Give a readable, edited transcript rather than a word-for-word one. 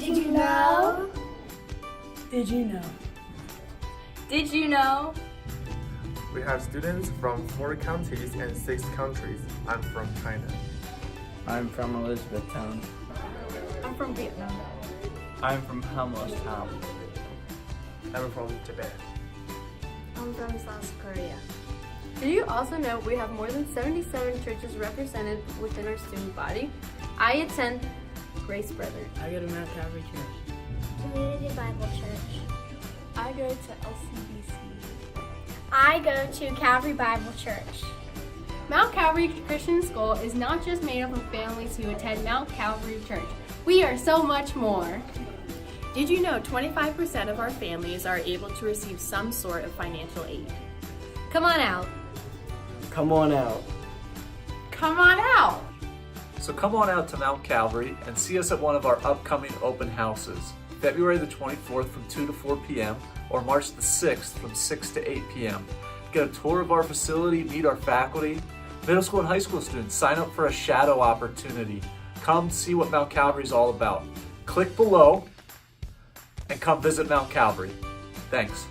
Did you know? Did you know? Did you know? We have students from 4 counties and 6 countries. I'm from China. I'm from Elizabethtown. I'm from Vietnam. I'm from Helmholtztown. I'm from Japan. I'm from South Korea. Did you also know we have more than 77 churches represented within our student body? I attend Grace Brethren. I go to Mount Calvary Church. Community Bible Church. I go to LCBC. I go to Calvary Bible Church. Mount Calvary Christian School is not just made up of families who attend Mount Calvary Church. We are so much more. Did you know 25% of our families are able to receive some sort of financial aid? Come on out. Come on out. Come on out. So come on out to Mount Calvary and see us at one of our upcoming open houses, February the 24th from 2 to 4 p.m. or March the 6th from 6 to 8 p.m. Get a tour of our facility, meet our faculty. Middle school and high school students, sign up for a shadow opportunity. Come see what Mount Calvary is all about. Click below and come visit Mount Calvary. Thanks.